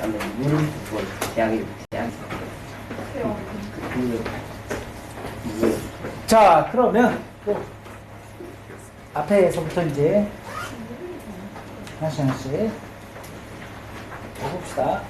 다음에 물은 대학이 자, 그러면 또 앞에서부터 이제 하나씩 해봅시다.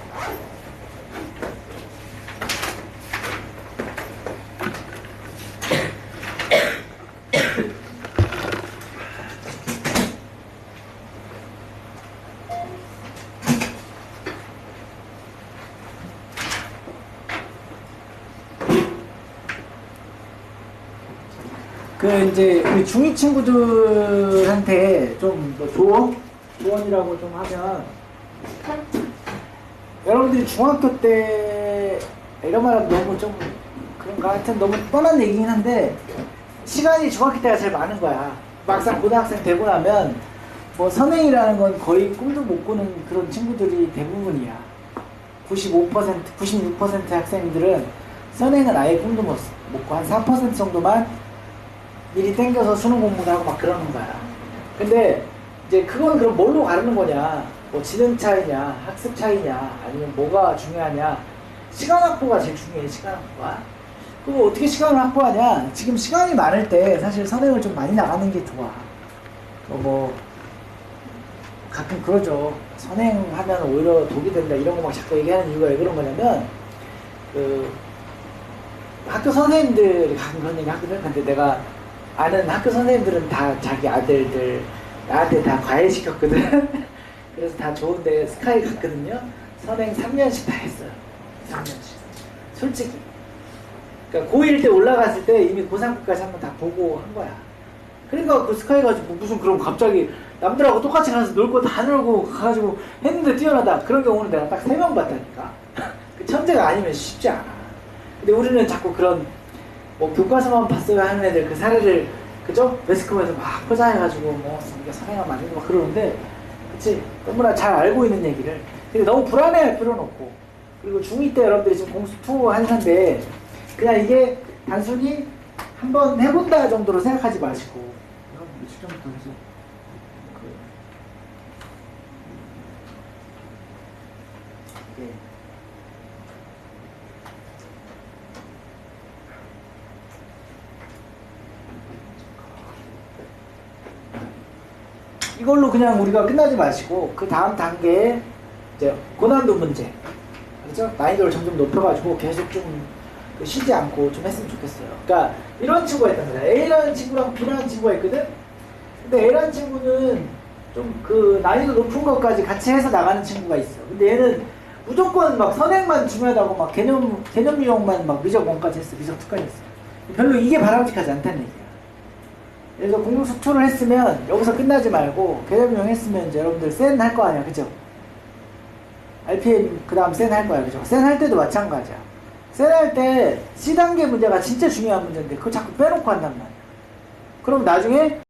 이제 우리 중2 친구들한테 좀 뭐 조언이라고 좀 하면, 여러분들이 중학교 때 이런 말하면 너무 좀 그런가, 하여튼 너무 뻔한 얘기긴 한데, 시간이 중학교 때가 제일 많은 거야. 막상 고등학생 되고 나면 뭐 선행이라는 건 거의 꿈도 못 꾸는 그런 친구들이 대부분이야. 95%, 96% 학생들은 선행은 아예 꿈도 못 꿔. 한 4% 정도만 미리 땡겨서 수능 공부를 하고 막 그러는 거야. 근데 이제 그건 그럼 뭘로 가르는 거냐? 뭐 지능 차이냐, 학습 차이냐, 아니면 뭐가 중요하냐? 시간 확보가 제일 중요해. 시간 확보가. 그럼 어떻게 시간을 확보하냐? 지금 시간이 많을 때 사실 선행을 좀 많이 나가는 게 좋아. 뭐 가끔 그러죠. 선행하면 오히려 독이 된다 이런 거 막 자꾸 얘기하는 이유가 왜 그런 거냐면, 학교 선생님들이 가끔 그런 얘기 하거든. 근데 내가 아는 학교 선생님들은 다 자기 아들들 나한테 다 과외시켰거든. 그래서 다 좋은데 스카이 갔거든요. 선행 3년씩 다 했어요. 3년씩. 솔직히. 그러니까 고1 때 올라갔을 때 이미 고3까지 한번 다 보고 한 거야. 그러니까 그 스카이 가지고 무슨 그럼 갑자기 남들하고 똑같이 가서 놀 거 다 놀고 가가지고 했는데 뛰어나다. 그런 경우는 내가 딱 3명 봤다니까. 그 천재가 아니면 쉽지 않아. 근데 우리는 자꾸 그런 뭐 교과서만 봤어요 하는 애들 그 사례를 그죠? 매스컴에서 막 포장해가지고 뭐 우리가 선행하면 안 되고 막 그러는데, 그치? 너무나 잘 알고 있는 얘기를. 근데 너무 불안해할 필요는 없고, 그리고 중2 때 여러분들이 지금 공수 투 하는데 그냥 이게 단순히 한번 해본다 정도로 생각하지 마시고, 며칠 전부터 해서 이걸로 그냥 우리가 끝나지 마시고 그 다음 단계에 이제 고난도 문제, 그렇죠? 난이도를 점점 높여가지고 계속 좀 쉬지 않고 좀 했으면 좋겠어요. 그러니까 이런 친구가 있단 말이야. A라는 친구랑 B라는 친구가 있거든. 근데 A라는 친구는 좀 그 난이도 높은 것까지 같이 해서 나가는 친구가 있어. 근데 얘는 무조건 막 선행만 중요하다고 막 개념 유형만 막 미적 1까지 했어. 미적 2까지 했어. 별로 이게 바람직하지 않다는 얘기야. 그래서 공동수 2를 했으면 여기서 끝나지 말고 개념 유형 했으면 이제 여러분들 센 할 거 아니야, 그죠? RPM 그 다음 센 할 거야, 그죠? 센 할 때도 마찬가지야. 센 할 때 C단계 문제가 진짜 중요한 문제인데 그걸 자꾸 빼놓고 한단 말이야. 그럼 나중에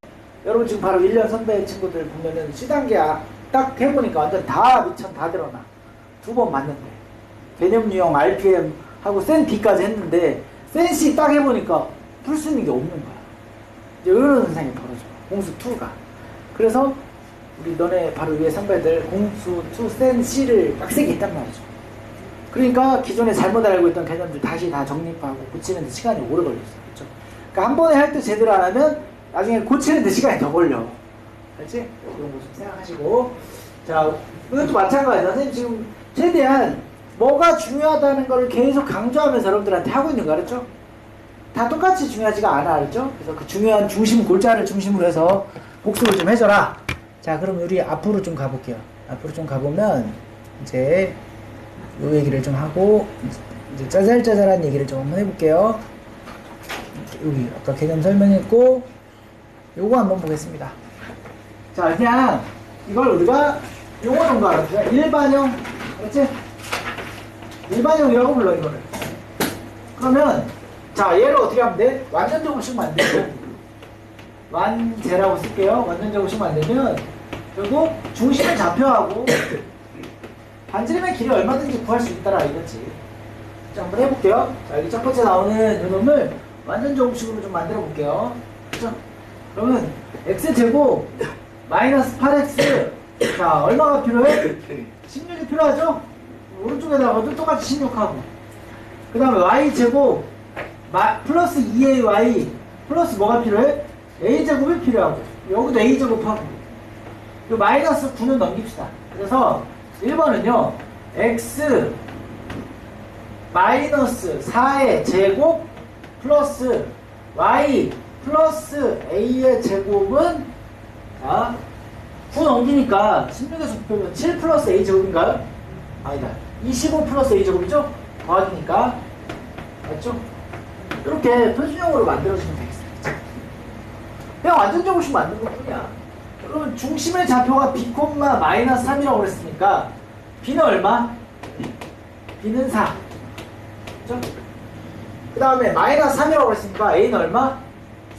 여러분 지금 바로 1년 선배 친구들 보면은 C단계 딱 해보니까 완전 다 미천 다 드러나. 2번 맞는데 개념 유형 RPM 하고 센 B까지 했는데 센 C 딱 해보니까 풀 수 있는 게 없는 거야. 이제 이런 현상이 벌어져. 공수 2가. 그래서 우리 너네 바로 위에 선배들 공수 2 센 C를 빡세게 했단 말이죠. 그러니까 기존에 잘못 알고 있던 개념들 다시 다 정립하고 고치는데 시간이 오래 걸렸어요. 그렇죠? 그러니까 한 번에 할 때 제대로 안 하면 나중에 고치는데 시간이 더 걸려. 그렇지? 그런 거 좀 생각하시고. 자, 이것도 마찬가지야. 선생님 지금 최대한 뭐가 중요하다는 걸 계속 강조하면서 여러분들한테 하고 있는 거 알았죠? 다 똑같이 중요하지가 않아, 알죠? 그래서 그 중요한 중심, 골자를 중심으로 해서 복습을 좀 해줘라. 자, 그럼 우리 앞으로 좀 가볼게요. 앞으로 좀 가보면, 이제, 요 얘기를 좀 하고, 이제 짜잘짜잘한 얘기를 좀 한번 해볼게요. 여기, 아까 개념 설명했고, 요거 한번 보겠습니다. 자, 그냥, 이걸 우리가 용어 정도 알아보자. 일반형, 그렇지? 일반형이라고 불러, 이거를. 그러면, 자, 얘를 어떻게 하면 돼? 완전제곱식 만들고 완제라고 쓸게요. 완전제곱식 만들면 결국 중심을 좌표하고 반지름의 길이 얼마든지 구할 수 있다라 이거지. 자, 한번 해볼게요. 자, 여기 첫 번째 나오는 이놈을 완전제곱식으로 좀 만들어 볼게요. 그죠? 그러면 x제곱 마이너스 8x 자, 얼마가 필요해? 16이 필요하죠? 오른쪽에다가도 똑같이 16하고 그 다음에 y제곱 플러스 2ay 플러스 뭐가 필요해? a제곱이 필요하고 여기도 a제곱하고 이 마이너스 9는 넘깁시다. 그래서 1번은요 x 마이너스 4의 제곱 플러스 y 플러스 a의 제곱은 자 9 넘기니까 16에서 9 빼면 7 플러스 a 제곱인가요? 아니다. 25 플러스 a 제곱이죠? 더하기니까 맞죠? 이렇게 표준형으로 만들어주면 되겠습니다. 그냥 완전적으로 만든 것 뿐이야. 그러면 중심의 좌표가 b, 마이너스 3이라고 그랬으니까 b는 얼마? b는 4. 그죠? 그 다음에 마이너스 3이라고 그랬으니까 a는 얼마?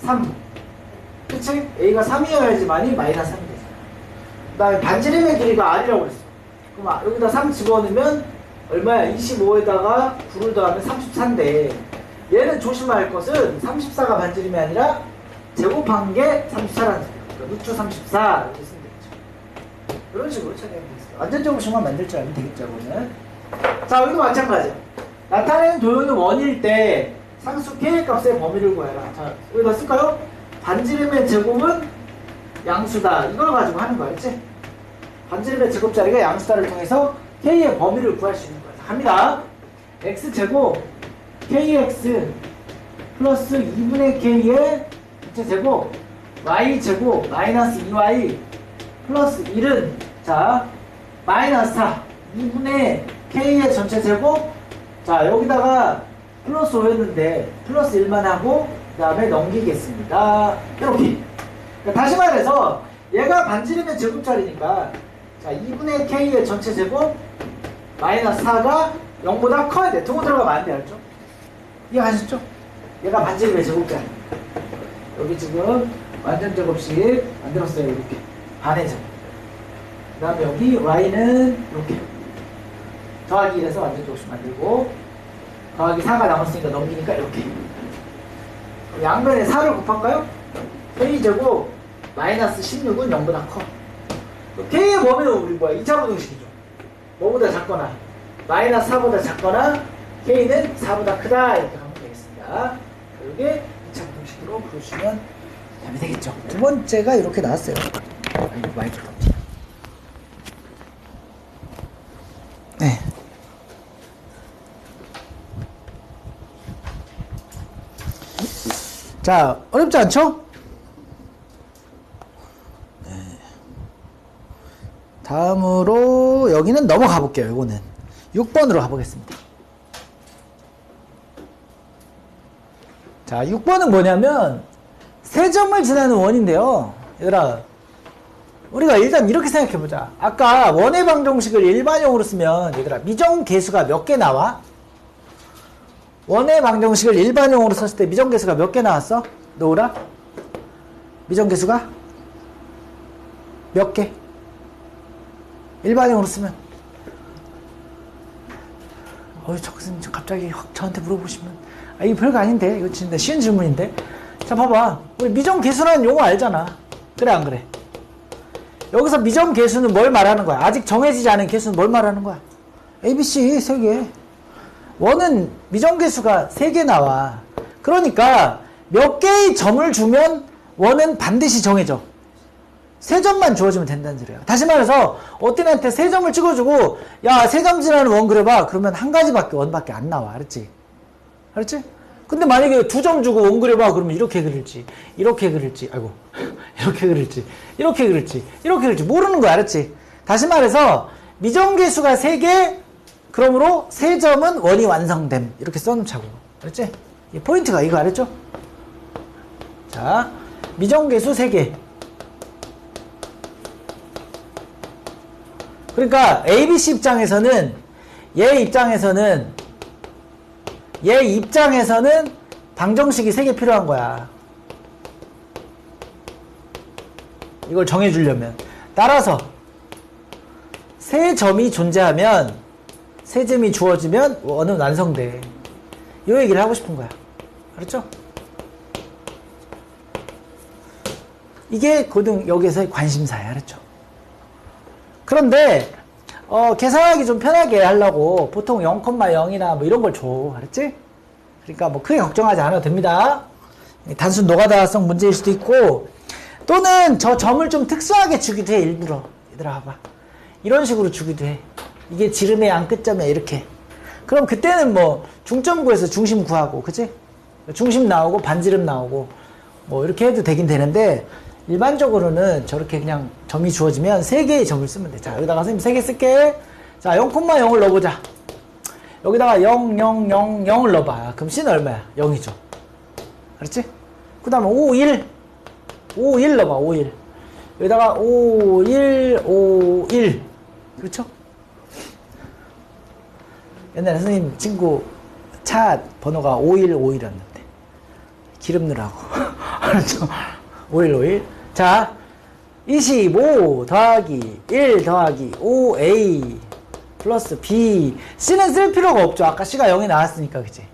3. 그치? a가 3이어야지만이 마이너스 3이 되잖아. 그 다음에 반지름의 길이가 r이라고 그랬어. 그럼 여기다 3 집어넣으면 얼마야? 25에다가 9를 더하면 34인데 얘는 조심해야 할 것은 34가 반지름이 아니라 제곱한 게 34라는 소리야. 그러니까 루트 34 이렇게 쓰면 되겠죠. 이런 식으로 처리하면 되겠어요. 완전적으로만 만들 줄 알면 되겠죠. 그러면 자 여기도 마찬가지야. 나타내는 도형이 원일 때 상수 k의 값의 범위를 구해라. 자 여기다 쓸까요? 반지름의 제곱은 양수다. 이걸 가지고 하는 거야. 그치? 반지름의 제곱자리가 양수다를 통해서 k의 범위를 구할 수 있는 거야. 자, 갑니다. x제곱 kx 플러스 2분의 k의 전체제곱 y제곱 마이너스 2y 플러스 1은 자 마이너스 4 2분의 k의 전체제곱 자 여기다가 플러스 5였는데 플러스 1만 하고 그 다음에 넘기겠습니다. 이렇게 그러니까 다시 말해서 얘가 반지름의 제곱자리니까 자 2분의 k의 전체제곱 마이너스 4가 0보다 커야 돼. 등호 들어가면 안 돼. 알죠? 이해하셨죠? 얘가 반지름의 제곱자리. 여기 지금 완전 제곱식 만들었어요. 이렇게 반의 제곱. 그 다음에 여기 y는 이렇게 더하기 1에서 완전 제곱식 만들고 더하기 4가 남았으니까 넘기니까 이렇게. 그럼 양변에 4를 곱할까요? k제곱 마이너스 16은 0보다 커. k의 범위는 우리 뭐야? 2차 부등식이죠. 뭐보다 작거나 마이너스 4보다 작거나 k는 4보다 크다 이렇게 하면 되겠습니다. 이게 2차 부등식으로 부르시면 되겠죠. 두 번째가 이렇게 나왔어요. 이거 많이 들었지. 네. 자, 어렵지 않죠? 네. 다음으로 여기는 넘어가 볼게요. 이거는 6번으로 가보겠습니다. 자, 6번은 뭐냐면 세 점을 지나는 원인데요. 얘들아, 우리가 일단 이렇게 생각해보자. 아까 원의 방정식을 일반형으로 쓰면 얘들아 미정계수가 몇 개 나와? 원의 방정식을 일반형으로 썼을 때 미정계수가 몇 개 나왔어? 노우라? 미정계수가? 몇 개? 일반형으로 쓰면 저것은 갑자기 확 저한테 물어보시면 이거 별거 아닌데 이거 진짜 쉬운 질문인데 자 봐봐 우리 미정계수라는 용어 알잖아. 그래 안 그래? 여기서 미정계수는 뭘 말하는 거야? 아직 정해지지 않은 계수는 뭘 말하는 거야? ABC 3개. 원은 미정계수가 3개 나와. 그러니까 몇 개의 점을 주면 원은 반드시 정해져. 3점만 주어주면 된다는 소리야. 다시 말해서 어떤 애한테 3점을 찍어주고 야 3점 지나는 원 그려봐. 그러면 한 가지밖에 원밖에 안 나와. 알았지? 알았지? 근데 만약에 2점 주고 원 그려봐. 그러면 이렇게 그릴지 이렇게 그릴지 아이고 이렇게 그릴지 이렇게 그릴지 이렇게 그릴지 모르는 거야. 알았지? 다시 말해서 미정계수가 3개 그러므로 3점은 원이 완성됨. 이렇게 써놓자고. 알았지? 이 포인트가 이거 알았죠? 자, 미정계수 3개. 그러니까 ABC 입장에서는 얘 입장에서는 방정식이 3개 필요한 거야. 이걸 정해주려면. 따라서 3점이 존재하면 3점이 주어지면 원은 완성돼. 이 얘기를 하고 싶은 거야. 알았죠? 이게 고등 여기에서의 관심사야. 알았죠? 그런데 계산하기 좀 편하게 하려고 보통 0,0이나 뭐 이런 걸 줘. 알았지? 그러니까 뭐 크게 걱정하지 않아도 됩니다. 단순 노가다성 문제일 수도 있고, 또는 저 점을 좀 특수하게 주기도 해, 일부러. 얘들아, 봐봐. 이런 식으로 주기도 해. 이게 지름의 양 끝점이야, 이렇게. 그럼 그때는 뭐 중점 구해서 중심 구하고, 그치? 중심 나오고 반지름 나오고 뭐 이렇게 해도 되긴 되는데, 일반적으로는 저렇게 그냥 점이 주어지면 3개의 점을 쓰면 돼. 자, 여기다가 선생님 3개 쓸게. 자, 0,0을 넣어보자. 여기다가 0, 0, 0, 0을 넣어봐. 그럼 C는 얼마야? 0이죠. 알았지? 그 다음에 5, 1. 5, 1 넣어봐. 5, 1. 여기다가 5, 1, 5, 1. 그렇죠? 옛날에 선생님 친구 차 번호가 5151이었는데 기름 넣으라고. 알았죠? 5151. 자, 25 더하기 1 더하기 5A 플러스 B. C는 쓸 필요가 없죠. 아까 C가 0이 나왔으니까, 그치?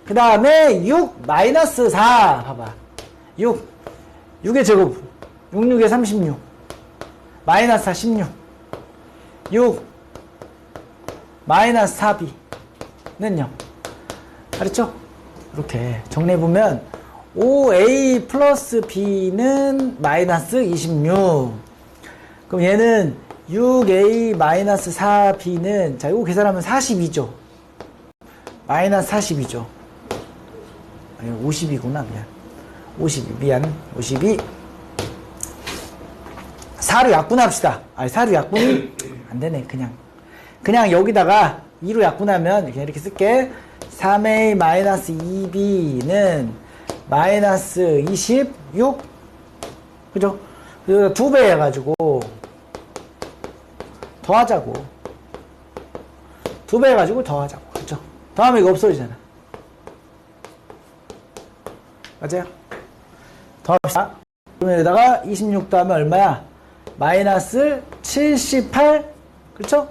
그 다음에 6 마이너스 4. 봐봐. 6의 제곱. 6, 6에 36. 마이너스 4, 16. 6 마이너스 4B는 0. 알았죠? 이렇게 정리해보면 5A 플러스 B는 마이너스 26. 그럼 얘는 6A 마이너스 4B는, 자, 이거 계산하면 42죠. 마이너스 42죠. 아니, 50이구나, 미안. 52, 미안. 52. 4로 약분합시다. 아니, 4로 약분이 안 되네, 그냥 여기다가 2로 약분하면 그냥 이렇게 쓸게. 3A 마이너스 2B는 마이너스 26. 그죠? 여기다 2배 해가지고 더하자고. 2배 해가지고 더하자고. 그죠? 더하면 이거 없어지잖아. 맞아요? 더합시다. 그러면 여기다가 26 더하면 얼마야? 마이너스 78. 그렇죠?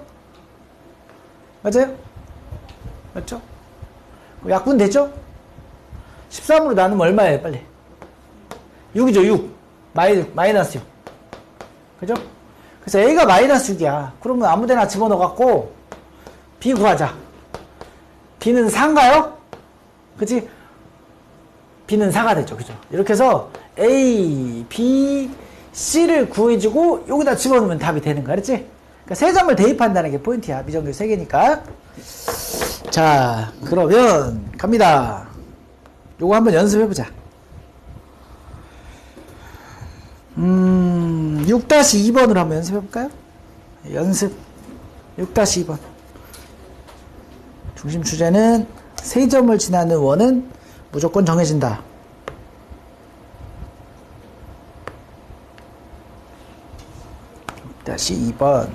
맞아요? 맞죠? 약분 됐죠? 13으로 나누면 얼마예요, 빨리? 6이죠, 6. 마이너스 6. 그죠? 그래서 A가 마이너스 6이야. 그러면 아무 데나 집어넣어갖고 B 구하자. B는 4인가요? 그치? B는 4가 되죠. 그죠? 이렇게 해서 A, B, C를 구해주고 여기다 집어넣으면 답이 되는 거야. 알았지? 그러니까 세 점을 대입한다는 게 포인트야. 미정규 3개니까. 자, 그러면 갑니다. 요거 한번 연습해보자. 6-2번으로 한번 연습해볼까요? 연습 6-2번. 중심 주제는 세 점을 지나는 원은 무조건 정해진다. 6-2번.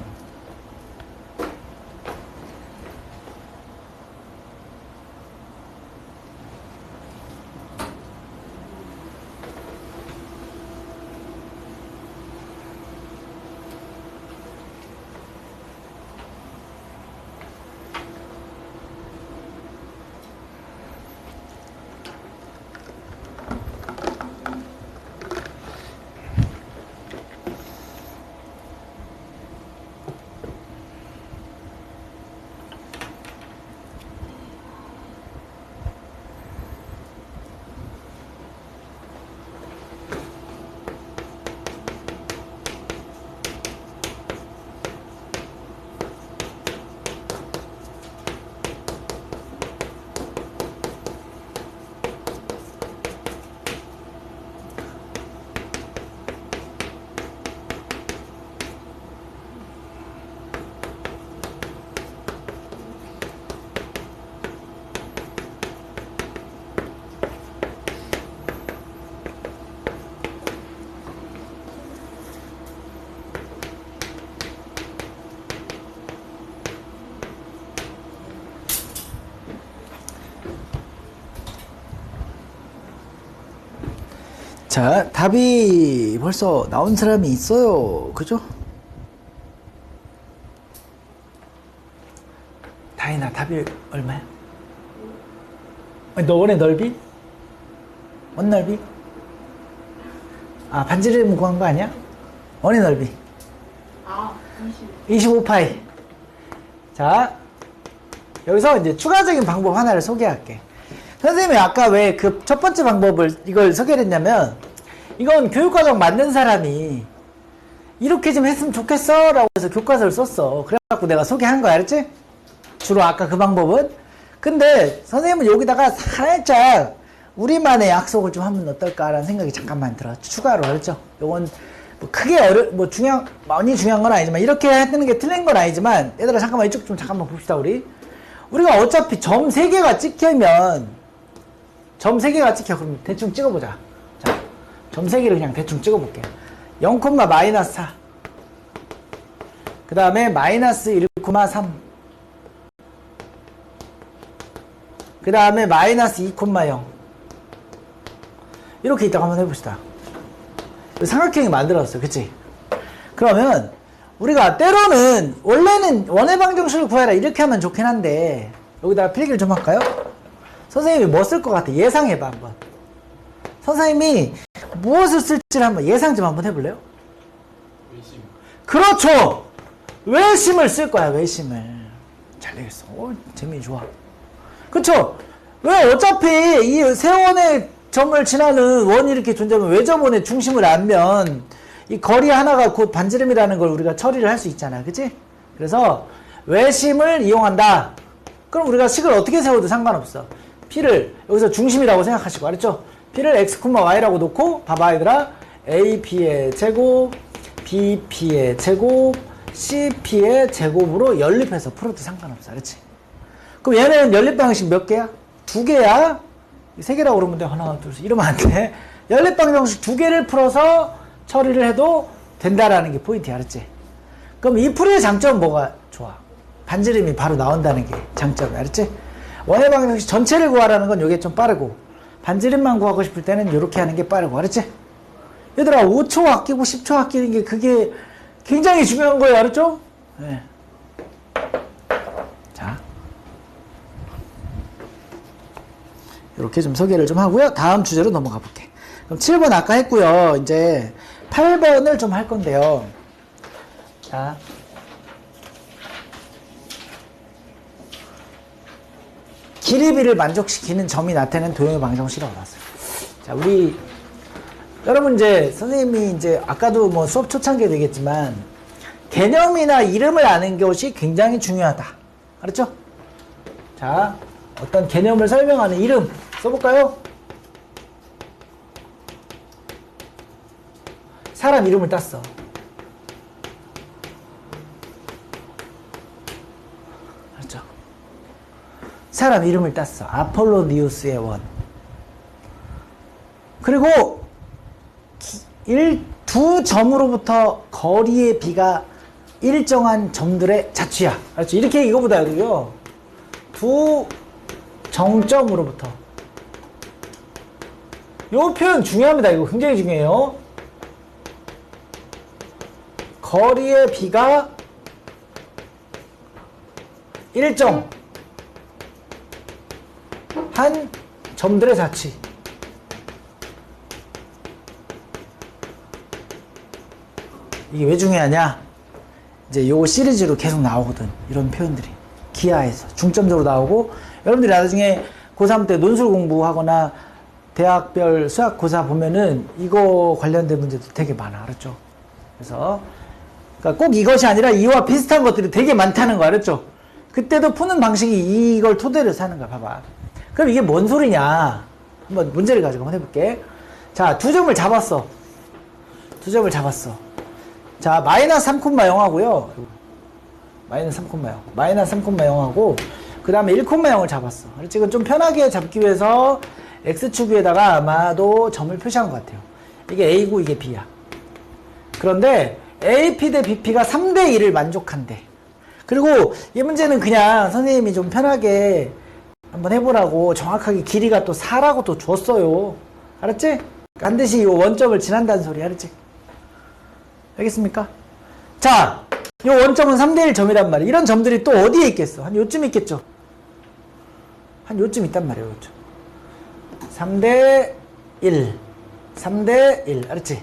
자, 답이 벌써 나온 사람이 있어요. 그죠? 다인아, 답이 얼마야? 너 원의 넓이? 원 넓이? 아, 반지름 구한 거 아니야? 원의 넓이. 25파이. 자, 여기서 이제 추가적인 방법 하나를 소개할게. 선생님이 아까 왜 그 첫 번째 방법을 이걸 소개를 했냐면, 이건 교육과정 만든 사람이 이렇게 좀 했으면 좋겠어 라고 해서 교과서를 썼어. 그래갖고 내가 소개한 거야, 알았지? 주로 아까 그 방법은. 근데 선생님은 여기다가 살짝 우리만의 약속을 좀 하면 어떨까라는 생각이 잠깐만 들어. 추가로, 알았죠? 요건 뭐 크게 많이 중요한 건 아니지만, 이렇게 하는 게 틀린 건 아니지만, 얘들아 잠깐만 이쪽 좀 잠깐만 봅시다. 우리가 어차피 점 3개가 찍히면, 점 3개가 찍혀. 그럼 대충 찍어보자. 자, 점 3개를 그냥 대충 찍어볼게. 0, 마이너스 4. 그 다음에 마이너스 1,3. 그 다음에 마이너스 2,0. 이렇게 있다가 한번 해봅시다. 삼각형이 만들어졌어요. 그치? 그러면 우리가 때로는 원래는 원의 방정식을 구해라 이렇게 하면 좋긴 한데, 여기다가 필기를 좀 할까요? 선생님이 뭐 쓸 것 같아? 예상해봐 한번. 선생님이 무엇을 쓸지를 한번 예상 좀 한번 해볼래요? 외심. 그렇죠! 외심을 쓸 거야. 외심을. 잘 되겠어. 재미 좋아. 그쵸? 왜 어차피 이 세원의 점을 지나는 원이 이렇게 존재하면 외접원의 중심을 알면 이 거리 하나가 곧 반지름이라는 걸 우리가 처리를 할 수 있잖아. 그치? 그래서 외심을 이용한다. 그럼 우리가 식을 어떻게 세워도 상관없어. P를 여기서 중심이라고 생각하시고, 알았죠? P를 x, y라고 놓고 봐봐 얘들아. AP의 제곱, BP의 제곱, CP의 제곱으로 연립해서 풀어도 상관없어. 알았지? 그럼 얘는 연립 방정식 몇 개야? 2개야? 3개라고 그러면 돼. 하나, 둘, 셋. 이러면 안 돼. 연립 방정식 2개를 풀어서 처리를 해도 된다라는 게 포인트야. 알았지? 그럼 이 풀이의 장점은 뭐가 좋아? 반지름이 바로 나온다는 게 장점이야. 알았지? 원의 방정식 전체를 구하라는 건 이게 좀 빠르고, 반지름만 구하고 싶을 때는 이렇게 하는 게 빠르고. 알았지? 얘들아 5초 아끼고 10초 아끼는 게 그게 굉장히 중요한 거예요. 알았죠? 네. 자, 이렇게 좀 소개를 좀 하고요. 다음 주제로 넘어가 볼게. 그럼 7번 아까 했고요. 이제 8번을 좀 할 건데요. 자, 길이비를 만족시키는 점이 나타내는 도형의 방정식이라고 나왔어요. 자, 여러분 이제 선생님이 이제 아까도 뭐 수업 초창기에도 얘기했지만, 개념이나 이름을 아는 것이 굉장히 중요하다. 알았죠? 자, 어떤 개념을 설명하는 이름 써볼까요? 사람 이름을 땄어. 알았죠? 사람 이름을 땄어. 아폴로니우스의 원. 그리고 두 점으로부터 거리의 비가 일정한 점들의 자취야. 알았죠? 이렇게 이거보다 해도요. 두 정점으로부터. 요 표현 중요합니다. 이거 굉장히 중요해요. 거리의 비가 일정 한 점들의 자취. 이게 왜 중요하냐? 이제 요 시리즈로 계속 나오거든. 이런 표현들이. 기하에서 중점적으로 나오고, 여러분들이 나중에 고3 때 논술 공부하거나 대학별 수학 고사 보면은 이거 관련된 문제도 되게 많아. 알았죠? 그래서 그러니까 꼭 이것이 아니라 이와 비슷한 것들이 되게 많다는 거 알았죠? 그때도 푸는 방식이 이걸 토대로 해서 하는 거야. 봐봐. 그럼 이게 뭔 소리냐? 한번 문제를 가지고 한번 해볼게. 자, 두 점을 잡았어. 자, 마이너스 3,0하고요. 마이너스 3,0. 마이너스 3,0하고, 그 다음에 1,0을 잡았어. 지금 좀 편하게 잡기 위해서 X축 위에다가 아마도 점을 표시한 것 같아요. 이게 A고 이게 B야. 그런데 AP 대 BP가 3대 1을 만족한대. 그리고 이 문제는 그냥 선생님이 좀 편하게 한번 해보라고 정확하게 길이가 또 4라고 또 줬어요. 알았지? 반드시 이 원점을 지난다는 소리. 알았지? 알겠습니까? 자, 이 원점은 3대1 점이란 말이에요. 이런 점들이 또 어디에 있겠어? 한 요쯤 있겠죠? 한 요쯤 있단 말이에요. 요쯤. 3대1 3대1 알았지?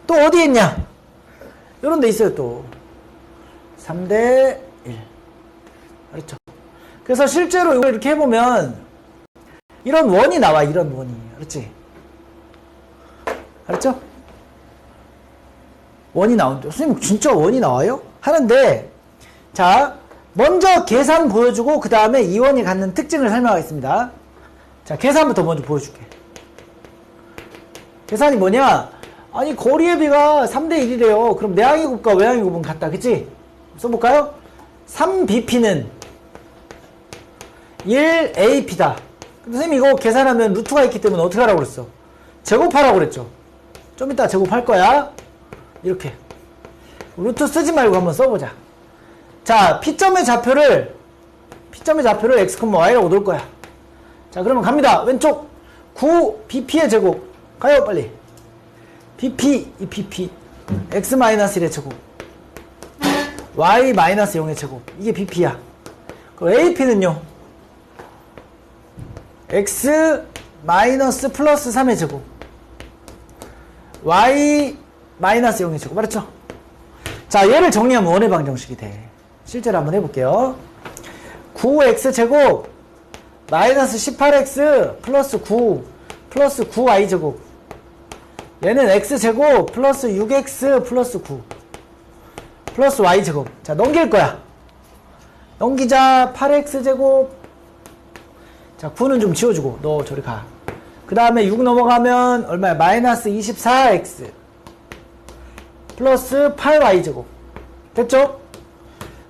또 어디에 있냐? 요런 데 있어요. 또 3대1 알았죠? 그래서 실제로 이걸 이렇게 해보면 이런 원이 나와. 이런 원이. 알았지? 알았죠? 원이 나온다. 선생님 진짜 원이 나와요? 하는데 자 먼저 계산 보여주고 그 다음에 이 원이 갖는 특징을 설명하겠습니다. 자 계산부터 먼저 보여줄게. 계산이 뭐냐? 아니 거리의 비가 3대1이래요. 그럼 내항의 곱과 외항의 곱은 같다. 그치? 써볼까요? 3bp는 1ap다. 선생님 이거 계산하면 루트가 있기 때문에 어떻게 하라고 그랬어? 제곱하라고 그랬죠. 좀 이따 제곱할 거야. 이렇게 루트 쓰지 말고 한번 써보자. 자 P점의 좌표를 x, y라고 놓을 거야. 자 그러면 갑니다. 왼쪽 9bp의 제곱 가요 빨리. bp 이 bp x-1의 제곱 y-0의 제곱 이게 bp야. 그럼 ap는요 x 플러스 3의 제곱 y-0의 제곱 알았죠? 자 얘를 정리하면 원의 방정식이 돼. 실제로 한번 해볼게요. 9x제곱 마이너스 18x 플러스 9 플러스 9y제곱 얘는 x제곱 플러스 6x 플러스 9 플러스 y제곱. 자 넘길 거야. 넘기자. 8x제곱. 자 9는 좀 지워주고 너 저리 가. 그 다음에 6 넘어가면 얼마야? 마이너스 24x 플러스 8y제곱. 됐죠?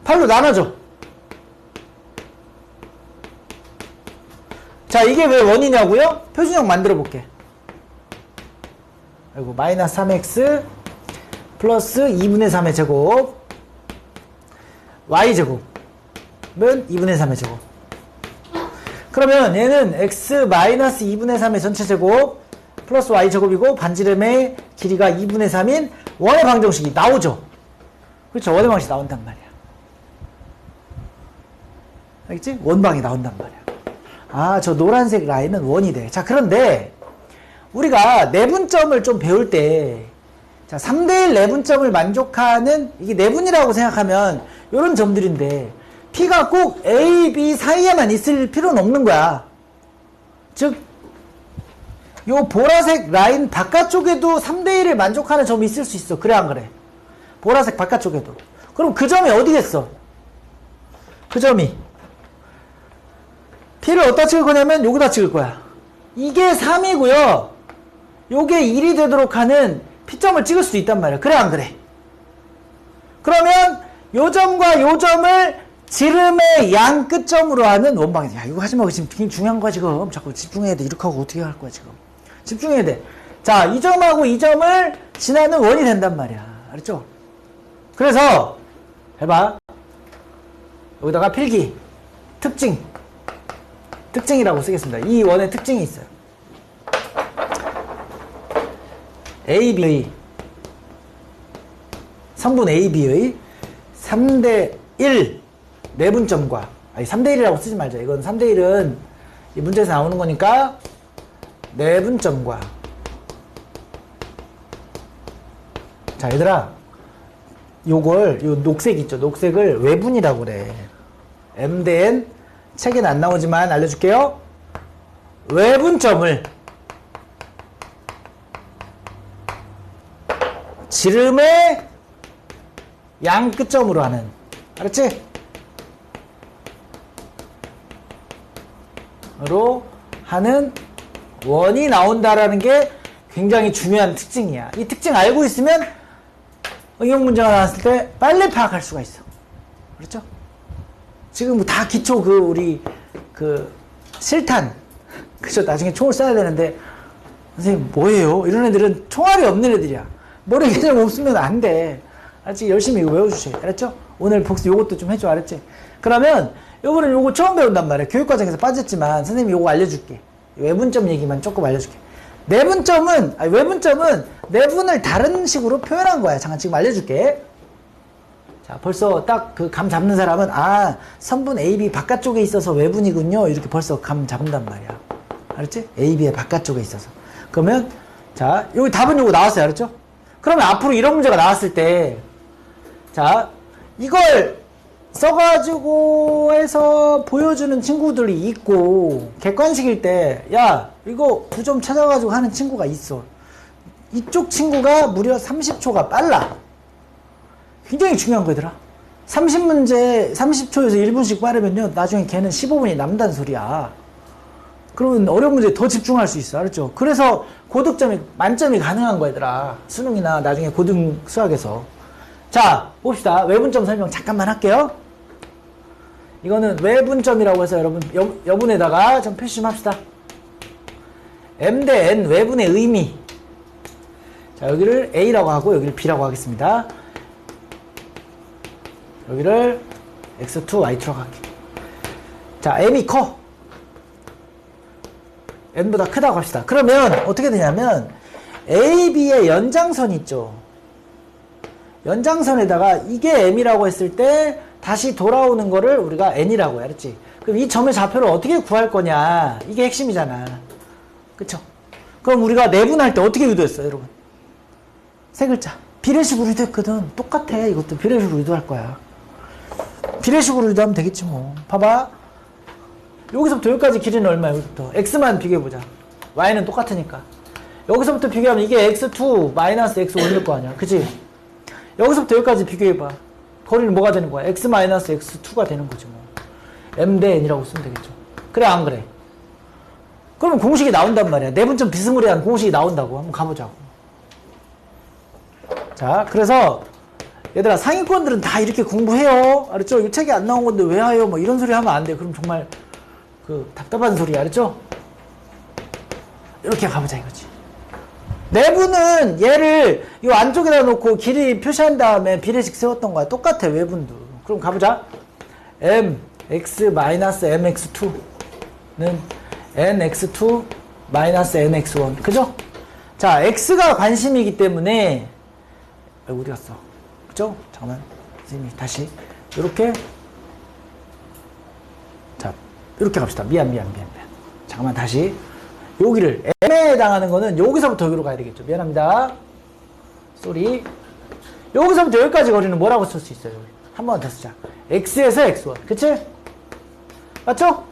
8로 나눠줘. 자 이게 왜 원이냐고요? 표준형 만들어 볼게. 아이고 마이너스 3x 플러스 2분의 3의 제곱 y제곱은 2분의 3의 제곱. 그러면 얘는 x 마이너스 2분의 3의 전체 제곱 플러스 y제곱이고 반지름의 길이가 2분의 3인 원의 방정식이 나오죠. 그렇죠. 원의 방정식이 나온단 말이야. 알겠지? 원방이 나온단 말이야. 아, 저 노란색 라인은 원이 돼. 자, 그런데 우리가 내분점을 좀 배울 때 자, 3대1 내분점을 만족하는 이게 내분이라고 생각하면 이런 점들인데 P가 꼭 A, B 사이에만 있을 필요는 없는 거야. 즉, 요 보라색 라인 바깥쪽에도 3대1을 만족하는 점이 있을 수 있어. 그래, 안 그래? 보라색 바깥쪽에도. 그럼 그 점이 어디겠어? 그 점이. P를 어디다 찍을 거냐면 여기다 찍을 거야. 이게 3이고요. 요게 1이 되도록 하는 P점을 찍을 수도 있단 말이야. 그래, 안 그래? 그러면 요 점과 요 점을 지름의 양 끝점으로 하는 원방이지. 야, 이거 하지 마. 지금 되게 중요한 거야, 지금. 자꾸 집중해야 돼. 이렇게 하고 어떻게 할 거야, 지금. 집중해야 돼. 자, 이 점하고 이 점을 지나는 원이 된단 말이야. 알았죠? 그래서, 해봐. 여기다가 필기. 특징이라고 쓰겠습니다. 이 원의 특징이 있어요. AB의, 성분 AB의 3대1 내분점과, 아니 3대1이라고 쓰지 말자. 이건 3대1은 이 문제에서 나오는 거니까 내분점과. 자, 얘들아, 요 녹색 있죠? 녹색을 외분이라고 그래. M 대 N 책에는 안 나오지만 알려줄게요. 외분점을 지름의 양 끝점으로 하는, 알았지? 로 하는 원이 나온다라는 게 굉장히 중요한 특징이야. 이 특징 알고 있으면 응용 문제가 나왔을 때 빨리 파악할 수가 있어. 그렇죠? 지금 뭐 다 기초 우리 실탄. 그죠? 나중에 총을 쏴야 되는데 선생님 뭐예요? 이런 애들은 총알이 없는 애들이야. 머리 개념 없으면 안 돼. 알았지? 열심히 이거 외워주세요. 알았죠? 오늘 복습 요것도 좀 해줘. 알았지? 그러면 요거는 요거 처음 배운단 말이야. 교육과정에서 빠졌지만 선생님이 요거 알려줄게. 외분점 얘기만 조금 알려줄게. 외분점은 내분을 다른 식으로 표현한 거야. 잠깐 지금 알려줄게. 자, 벌써 딱 그 감 잡는 사람은 선분 AB 바깥쪽에 있어서 외분이군요. 이렇게 벌써 감 잡는단 말이야. 알았지? AB의 바깥쪽에 있어서. 그러면 자, 여기 답은 요거 나왔어요. 알았죠? 그러면 앞으로 이런 문제가 나왔을 때 자, 이걸 써가지고 해서 보여주는 친구들이 있고, 객관식일 때, 야, 이거 9점 찾아가지고 하는 친구가 있어. 이쪽 친구가 무려 30초가 빨라. 굉장히 중요한 거더라. 30문제 30초에서 1분씩 빠르면요, 나중에 걔는 15분이 남다는 소리야. 그러면 어려운 문제에 더 집중할 수 있어. 알았죠? 그래서 고득점이, 만점이 가능한 거더라. 수능이나 나중에 고등 수학에서. 자, 봅시다. 외분점 설명 잠깐만 할게요. 이거는 외분점이라고 해서 여러분, 여분에다가 좀 표시 좀 합시다. M 대 N 외분의 의미. 자, 여기를 A라고 하고, 여기를 B라고 하겠습니다. 여기를 X2, Y2라고 할게. 자, M이 커. N보다 크다고 합시다. 그러면 어떻게 되냐면 A, B의 연장선 있죠. 연장선에다가 이게 M이라고 했을 때 다시 돌아오는 거를 우리가 N이라고 해. 알았지? 그럼 이 점의 좌표를 어떻게 구할 거냐. 이게 핵심이잖아. 그쵸? 그럼 우리가 내분할 때 어떻게 유도했어요, 여러분? 세 글자. 비례식으로 유도했거든. 똑같아. 이것도 비례식으로 유도할 거야. 비례식으로 유도하면 되겠지 뭐. 봐봐. 여기서부터 여기까지 길이는 얼마야? 여기부터 x만 비교해보자. y는 똑같으니까. 여기서부터 비교하면 이게 x2 마이너스 x1일 거 아니야. 그치? 여기서부터 여기까지 비교해봐. 거리는 뭐가 되는 거야? x 마이너스 x2가 되는 거지 뭐. m 대 n이라고 쓰면 되겠죠. 그래 안 그래? 그러면 공식이 나온단 말이야. 내분점 비스무리한 공식이 나온다고. 한번 가보자고. 자, 그래서 얘들아, 상위권들은 다 이렇게 공부해요. 알았죠? 이 책이 안 나온 건데 왜 해요? 뭐 이런 소리 하면 안 돼. 그럼 정말 답답한 소리. 알았죠? 이렇게 가보자 이거지. 내분은 얘를 이 안쪽에다 놓고 길이 표시한 다음에 비례식 세웠던 거야. 똑같아, 외분도. 그럼 가보자. mx-mx2는 nx2 nx1. 그죠? 자, x가 관심이기 때문에 어디 갔어? 그죠? 잠깐만. 선생님이 다시 이렇게, 자, 이렇게 갑시다. 미안. 잠깐만, 다시. 여기를, M에 해당하는 거는 여기서부터 여기로 가야 되겠죠. 미안합니다. 쏘리. 여기서부터 여기까지 거리는 뭐라고 쓸 수 있어요? 한 번 더 쓰자. X에서 X1. 그치? 맞죠?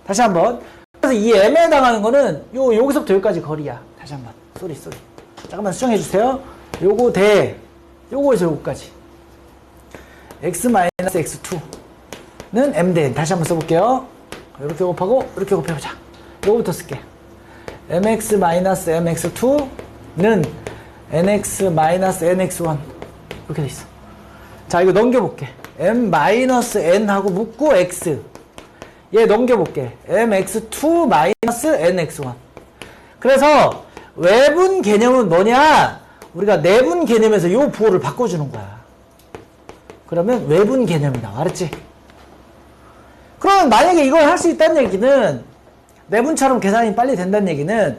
다시 한 번. 그래서 이 M에 해당하는 거는 여기서부터 여기까지 거리야. 다시 한 번. 쏘리. 잠깐만 수정해 주세요. 요거 대, 요거에서 요거까지. x-x2는 m 대 n. 다시 한번 써볼게요. 이렇게 곱하고 이렇게 곱해보자. 요거부터 쓸게. mx-mx2는 nx-nx1 이렇게 돼 있어. 자, 이거 넘겨볼게. m-n 하고 묶고 x. 얘 넘겨볼게. mx2-nx1. 그래서 외분 개념은 뭐냐? 우리가 내분 개념에서 요 부호를 바꿔주는 거야. 그러면 외분 개념이 나와. 알았지? 그러면 만약에 이걸 할 수 있다는 얘기는, 내분처럼 계산이 빨리 된다는 얘기는,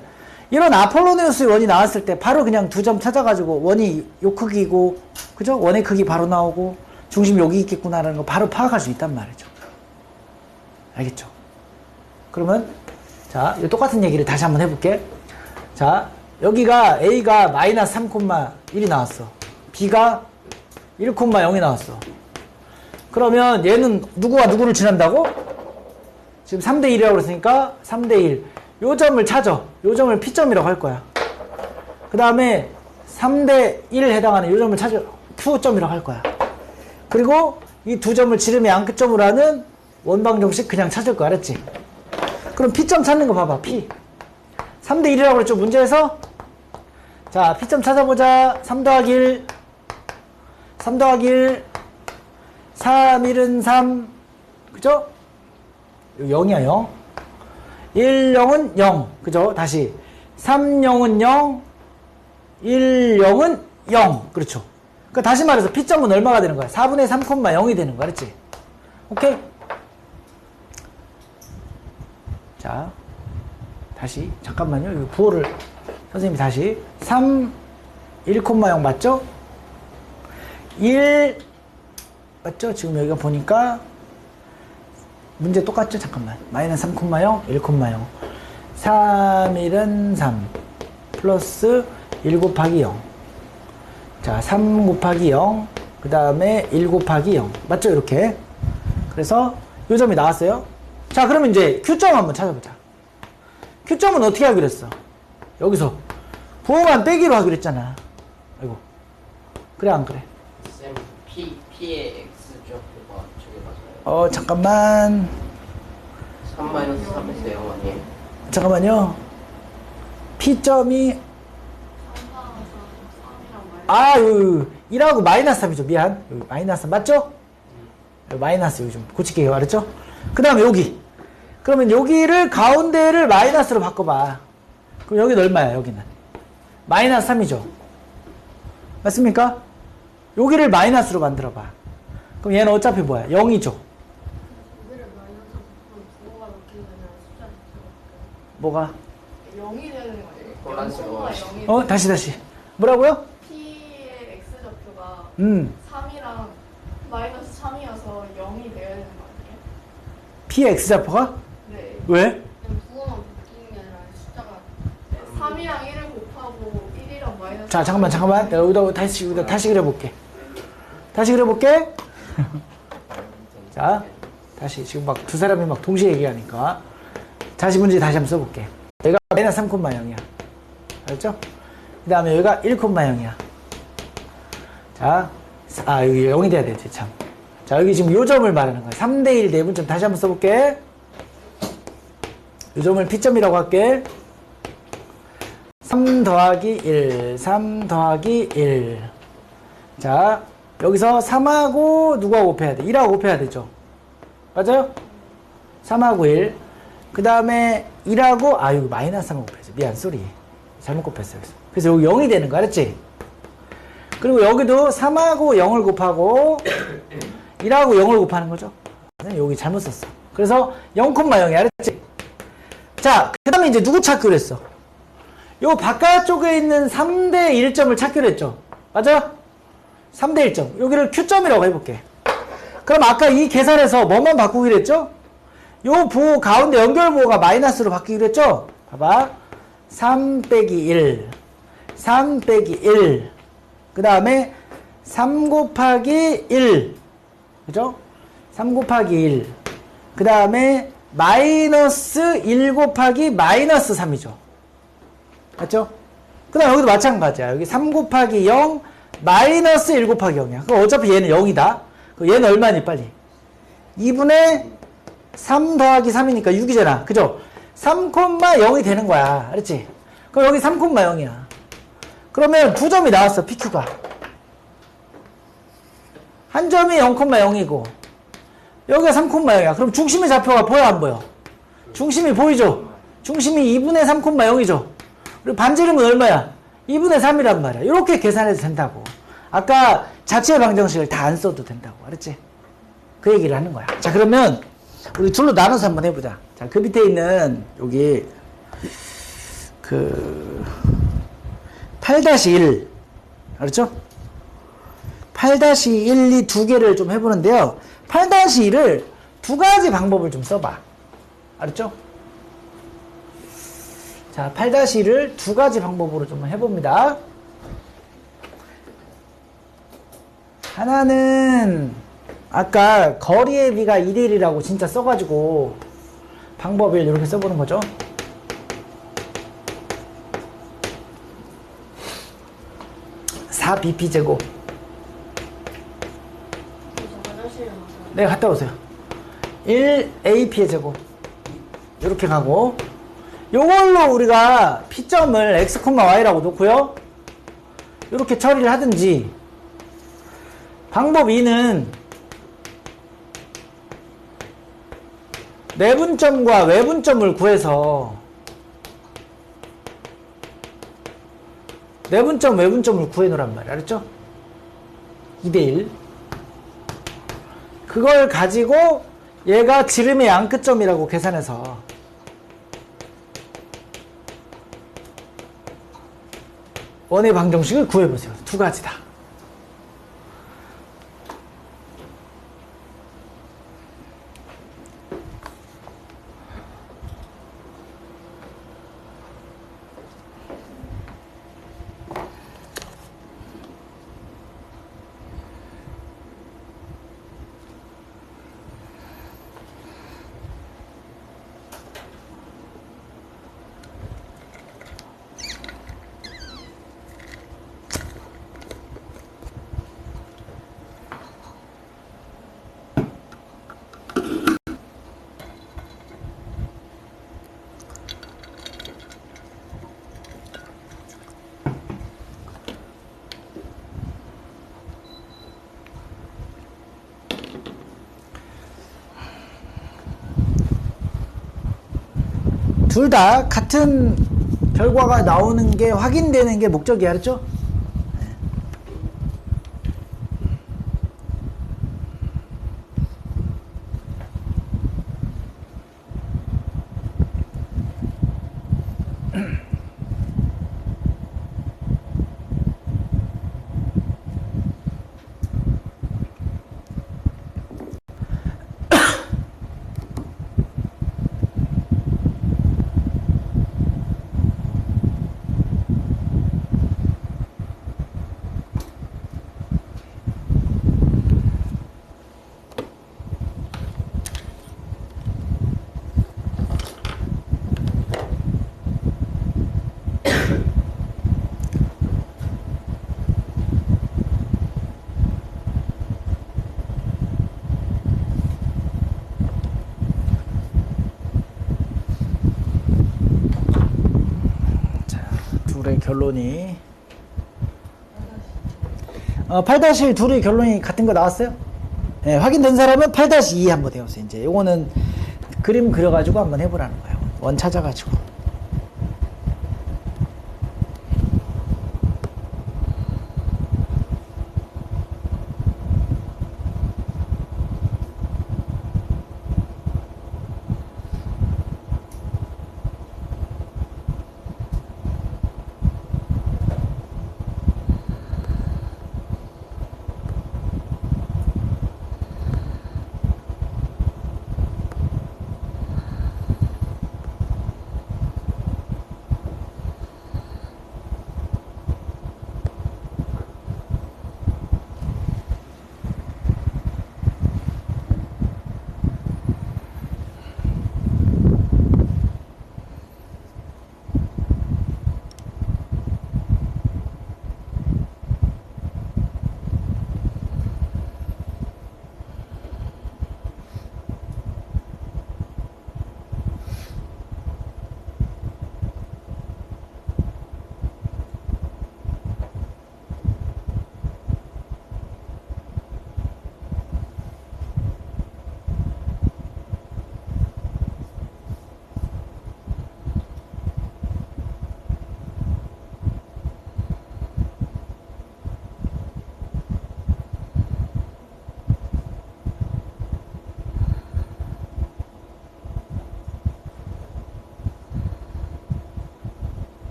이런 아폴로니우스 원이 나왔을 때 바로 그냥 2점 찾아가지고 원이 요 크기고, 그죠? 원의 크기 바로 나오고, 중심 여기 있겠구나라는 거 바로 파악할 수 있단 말이죠. 알겠죠? 그러면, 자, 이 똑같은 얘기를 다시 한번 해볼게. 자, 여기가 A가 마이너스 3,1이 나왔어. B가 1,0이 나왔어. 그러면 얘는 누구와 누구를 지난다고? 지금 3대1이라고 그랬으니까 3대1. 요 점을 찾아. 요 점을 P점이라고 할 거야. 그 다음에 3대1 해당하는 요 점을 찾아. Q점이라고 할 거야. 그리고 이 두 점을 지름의 양끝점으로 하는 원방정식 그냥 찾을 거 알았지? 그럼 P점 찾는 거 봐봐. P. 3대1이라고 그랬죠, 문제에서? 자, P점 찾아보자. 3 더하기 1. 3 더하기 1. 3, 1은 3. 그죠? 0이야, 0. 1, 0은 0. 그죠? 다시. 3, 0은 0. 1, 0은 0. 그렇죠. 그러니까 다시 말해서 P점은 얼마가 되는 거야? 4분의 3, 0이 되는 거야. 그렇지? 오케이? 자. 다시 잠깐만요. 이 부호를 선생님이 다시 3 1,0 맞죠? 1 맞죠? 지금 여기가 보니까 문제 똑같죠? 잠깐만. 마이너스 3,0 1,0 3 1은 3 플러스 1 곱하기 0. 자, 3 곱하기 0 그 다음에 1 곱하기 0. 맞죠? 이렇게. 그래서 요 점이 나왔어요. 자, 그러면 이제 Q점 한번 찾아보자. Q점은 어떻게 하기로 했어? 여기서 부호만 빼기로 하기로 했잖아. 아이고. 그래, 안 그래? 쌤, P의 X죠? 그거 저게 맞아요. 잠깐만. 3-3에서 0 아니에요? 잠깐만요. P점이, 1하고 마이너스 3이죠. 미안. 여기 마이너스 3 맞죠? 여기 마이너스 여기 좀 고칠게요. 알았죠? 그 다음에 여기. 그러면 여기를 가운데를 마이너스로 바꿔봐. 그럼 여기는 얼마야? 여기는 마이너스 3이죠. 맞습니까? 여기를 마이너스로 만들어봐. 그럼 얘는 어차피 뭐야? 0이죠. 뭐가? 0이 되는 거예요. 혼란스러워. 다시. 뭐라고요? P의 X좌표가 3이랑 3이랑 마이너스 3이어서 0이 되어야 되는 거 아니에요? P의 X좌표가? 네. 왜? 부호만 바뀌는 게 아니라 숫자가 3이랑 1을 곱하고 1이랑 마이너스 자, 잠깐만. 내가 여기다 다시 그려볼게. 자, 다시 지금 막 두 사람이 막 동시에 얘기하니까 다시 문제 다시 한번 써볼게. 여기가 마이너스 3,0이야. 알았죠? 그 다음에 여기가 1,0이야. 자, 여기 0이 돼야 되지, 참. 자, 여기 지금 요 점을 말하는 거야. 3대1 내분점 다시 한번 써볼게. 요 점을 P점이라고 할게. 3 더하기 1, 3 더하기 1. 자, 여기서 3하고 누구하고 곱해야 돼? 1하고 곱해야 되죠. 맞아요? 3하고 1. 그 다음에 1하고, 여기 마이너스 3하고 곱해야지. 미안, 쏘리. 잘못 곱했어요. 그래서 여기 0이 되는 거 알았지? 그리고 여기도 3하고 0을 곱하고 1하고 0을 곱하는 거죠. 여기 잘못 썼어. 그래서 0,0이 알았지? 자, 그 다음에 이제 누구 찾기로 했어? 요 바깥쪽에 있는 3대 1점을 찾기로 했죠. 맞아요? 3대 1점. 여기를 Q점이라고 해볼게. 그럼 아까 이 계산에서 뭐만 바꾸기로 했죠? 요 부호 가운데 연결부호가 마이너스로 바뀌기로 했죠? 봐봐. 3 빼기 1. 3 빼기 1. 그 다음에 3 곱하기 1. 그죠? 3 곱하기 1. 그 다음에 마이너스 1 곱하기 마이너스 3이죠. 맞죠? 그 다음 여기도 마찬가지야. 여기 3 곱하기 0 마이너스 1 곱하기 0이야. 그럼 어차피 얘는 0이다. 그럼 얘는 얼마니 빨리? 2분의 3 더하기 3이니까 6이잖아. 그죠? 3,0이 되는 거야. 알았지? 그럼 여기 3,0이야. 그러면 두 점이 나왔어. PQ가. 한 점이 0,0이고 여기가 3,0이야. 그럼 중심의 좌표가 보여 안 보여? 중심이 보이죠? 중심이 2분의 3,0이죠? 그리고 반지름은 얼마야? 2분의 3이란 말이야. 이렇게 계산해도 된다고. 아까 자체 방정식을 다 안 써도 된다고. 알았지? 그 얘기를 하는 거야. 자, 그러면 우리 둘로 나눠서 한번 해보자. 자, 그 밑에 있는 여기 8-1 알았죠? 8-1이 두 개를 좀 해보는데요. 8-1을 두 가지 방법을 좀 써봐. 알았죠? 자, 8-1을 두 가지 방법으로 좀 해봅니다. 하나는 아까 거리의 비가 2대1이라고 진짜 써가지고 방법을 이렇게 써보는 거죠. (4bp) 제곱. 네, 갔다 오세요. 1ap의 제곱. 이렇게 가고, 요걸로 우리가 P점을 x, y라고 놓고요. 이렇게 처리를 하든지, 방법 2는 내분점과 외분점을 구해서 내분점, 외분점을 구해놓으란 말이야. 알았죠? 2대1. 그걸 가지고 얘가 지름의 양끝점이라고 계산해서 원의 방정식을 구해보세요. 두 가지다. 둘 다 같은 결과가 나오는 게 확인되는 게 목적이야, 그렇죠? 둘의 결론이 8-1 둘의 결론이 같은 거 나왔어요? 네, 확인된 사람은 8-2 한번 해보세요. 이제 요거는 그림 그려가지고 한번 해보라는 거예요. 원 찾아가지고.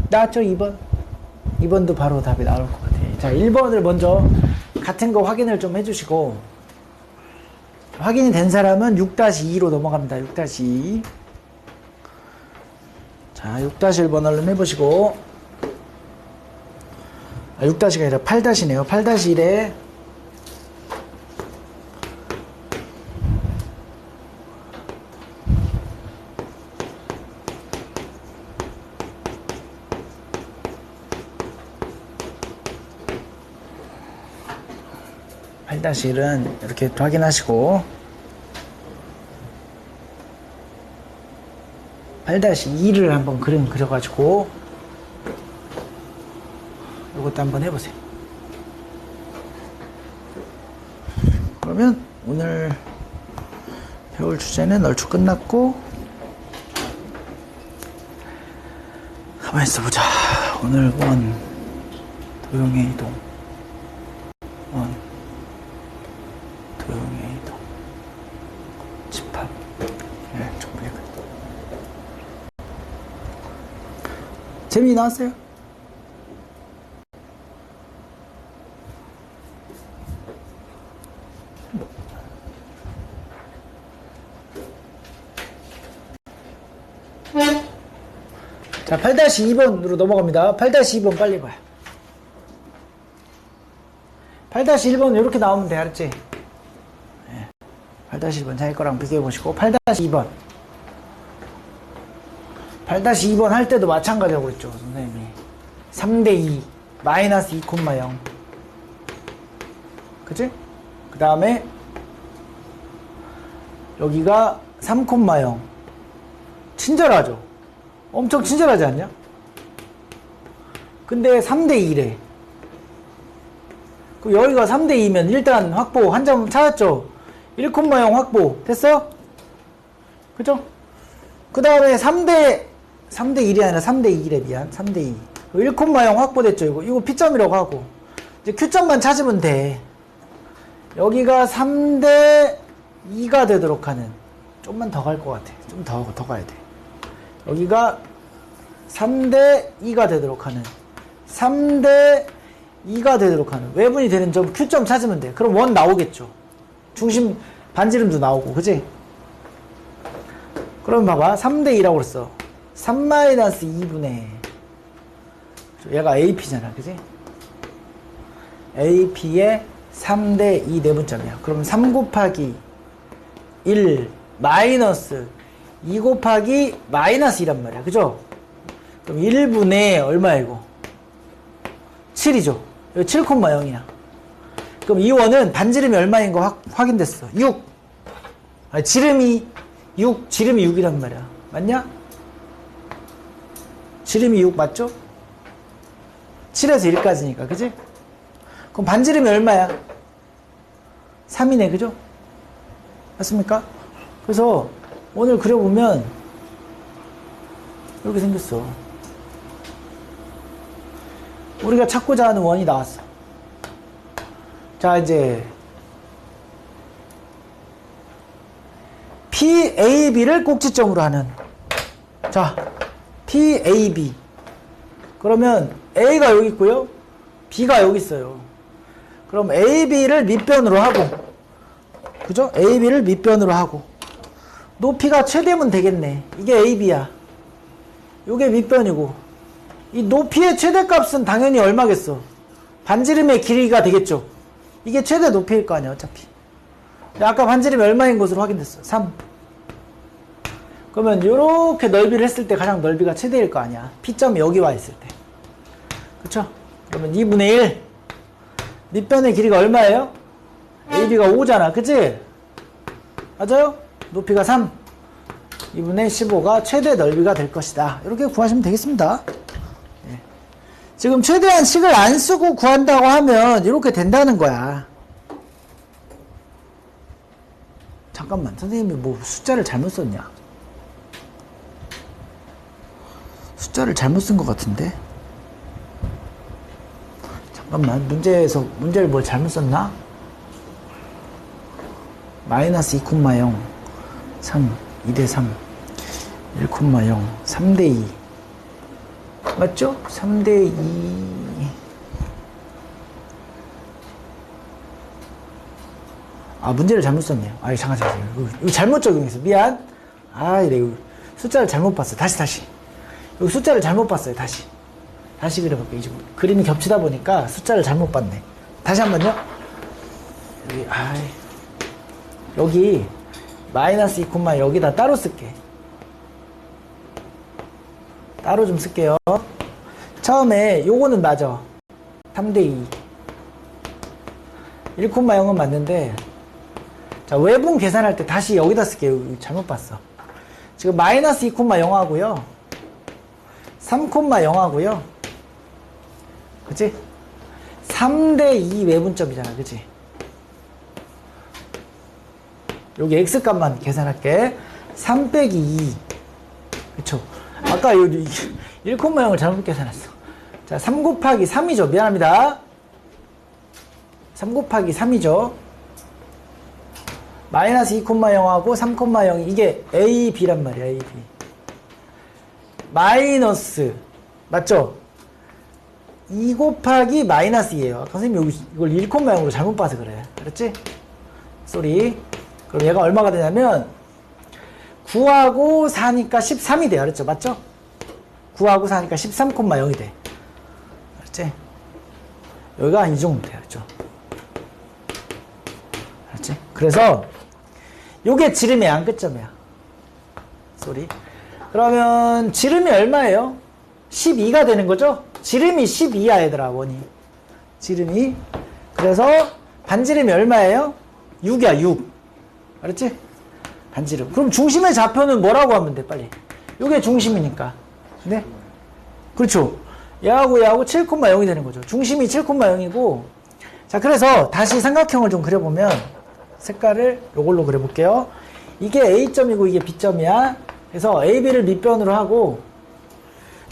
나왔죠? 2번. 2번도 바로 답이 나올 것 같아요. 자, 1번을 먼저 같은 거 확인을 좀 해주시고, 확인이 된 사람은 6-2로 넘어갑니다. 6-2. 자, 6-1번 얼른 해보시고, 6-가 아니라 8-네요. 8-1에 8-1은 이렇게 확인하시고 8-2를 한번 그림 그려가지고 이것도 한번 해보세요. 그러면 오늘 배울 주제는 얼추 끝났고, 가만히 있어보자. 오늘 원 도형의 이동, 원 도형의 이동, 집합, 정리해. 재미 나왔어요? 자, 8-2번으로 넘어갑니다. 8-2번 빨리 봐요. 8-1번 이렇게 나오면 돼, 알았지? 8-1번 자기 거랑 비교해 보시고, 8-2번 8-2번 할 때도 마찬가지라고 했죠, 선생님이. 3-2 마이너스 2,0 그치? 그 다음에 여기가 3,0 친절하죠? 엄청 친절하지 않냐? 근데 3-2래. 그럼 여기가 3대2면 일단 확보 한 점 찾았죠? 1,0 확보 됐어? 그죠? 그 다음에 3대1이 아니라 3대2래 미안 3대2 1,0 확보됐죠? 이거 P점이라고 하고 이제 Q점만 찾으면 돼. 여기가 3대2가 되도록 하는 좀만 더 갈 것 같아. 좀 더 가야 돼. 여기가 3대2가 되도록 하는 3대2가 되도록 하는 외분이 되는 점 Q점 찾으면 돼. 그럼 원 나오겠죠. 중심 반지름도 나오고 그지? 그럼 봐봐 3대2라고 그랬어. 3-2분의 얘가 AP잖아 그지? AP의 3대2 내분점이야. 그럼 3 곱하기 1 마이너스 2 곱하기 마이너스 2란 말이야. 그죠? 그럼 1분의 얼마야 이거? 7이죠. 여기 7,0이야. 그럼 이 원은 반지름이 얼마인 거 확인됐어. 6. 아니, 지름이 6, 지름이 6이란 말이야. 맞냐? 지름이 6 맞죠? 7에서 1까지니까, 그지? 그럼 반지름이 얼마야? 3이네, 그죠? 맞습니까? 그래서 오늘 그려보면 이렇게 생겼어. 우리가 찾고자 하는 원이 나왔어. 자, 이제 PAB를 꼭지점으로 하는 자, PAB 그러면 A가 여기 있고요 B가 여기 있어요. 그럼 AB를 밑변으로 하고 그죠? AB를 밑변으로 하고 높이가 최대면 되겠네. 이게 AB야. 요게 밑변이고 이 높이의 최대값은 당연히 얼마겠어? 반지름의 길이가 되겠죠. 이게 최대 높이일 거 아니야 어차피. 아까 반지름이 얼마인 것으로 확인됐어. 3. 그러면 이렇게 넓이를 했을 때 가장 넓이가 최대일 거 아니야. P점이 여기 와 있을 때. 그쵸? 그러면 2분의 1 밑변의 길이가 얼마예요? AB가 5잖아 그치? 맞아요? 높이가 3 2분의 15가 최대 넓이가 될 것이다. 이렇게 구하시면 되겠습니다. 네. 지금 최대한 식을 안 쓰고 구한다고 하면 이렇게 된다는 거야. 잠깐만 선생님이 뭐 숫자를 잘못 썼냐? 숫자를 잘못 쓴 것 같은데? 잠깐만 문제를 뭘 잘못 썼나? 마이너스 2,0 3 2대3 1,0 3대2 맞죠? 3대2 아 문제를 잘못 썼네요. 아 잠깐 이거 잘못 적용했어. 미안. 아 이래 이거 숫자를 잘못 봤어. 다시 여기 숫자를 잘못 봤어요. 다시 그려볼게요. 이제 그림이 겹치다 보니까 숫자를 잘못 봤네. 다시 한번요. 여기 마이너스 2, 여기다 따로 쓸게. 따로 좀 쓸게요. 처음에 요거는 맞아. 3대2 1,0은 맞는데 자 외분 계산할 때 다시 여기다 쓸게요. 잘못 봤어. 지금 마이너스 2,0 하고요 3,0 하고요 그치? 3대2 외분점이잖아 그치? 여기 x값만 계산할게. 3 빼기 2 그쵸? 아까 여기 1,0을 잘못 계산했어. 자, 3 곱하기 3이죠. 미안합니다. 3 곱하기 3이죠. 마이너스 2,0하고 3,0이 이게 A, B란 말이야. A, B. 마이너스 맞죠? 2 곱하기 마이너스 2에요. 선생님 여기 이걸 1,0으로 잘못 봐서 그래. 알았지? 쏘리. 그럼 얘가 얼마가 되냐면 9하고 4니까 13이 돼. 알았죠? 맞죠? 9하고 4니까 13,0이 돼. 알았지? 여기가 한 이 정도 돼. 알았죠? 알았지? 그래서 요게 지름의 양 끝점이야. 쏘리. 그러면 지름이 얼마예요? 12가 되는 거죠? 지름이 12야 얘들아 원이. 지름이. 그래서 반지름이 얼마예요? 6이야 6. 알았지? 반지름. 그럼 중심의 좌표는 뭐라고 하면 돼 빨리. 요게 중심이니까. 네? 그렇죠. 얘하고 7,0이 되는 거죠. 중심이 7,0이고 자, 그래서 다시 삼각형을 좀 그려보면 색깔을 요걸로 그려볼게요. 이게 A점이고 이게 B점이야. 그래서 AB를 밑변으로 하고,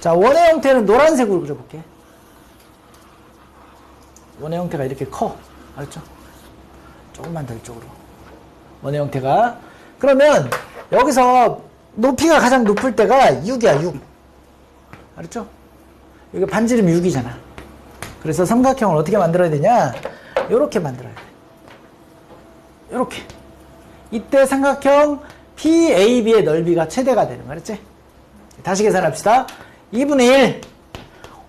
자, 원의 형태는 노란색으로 그려볼게. 원의 형태가 이렇게 커. 알았죠? 조금만 더 이쪽으로. 원의 형태가. 그러면 여기서 높이가 가장 높을 때가 6이야, 6. 알았죠? 여기 반지름이 6이잖아. 그래서 삼각형을 어떻게 만들어야 되냐? 요렇게 만들어야 돼. 요렇게. 이때 삼각형 PAB의 넓이가 최대가 되는 거 알았지? 다시 계산합시다. 2분의 1,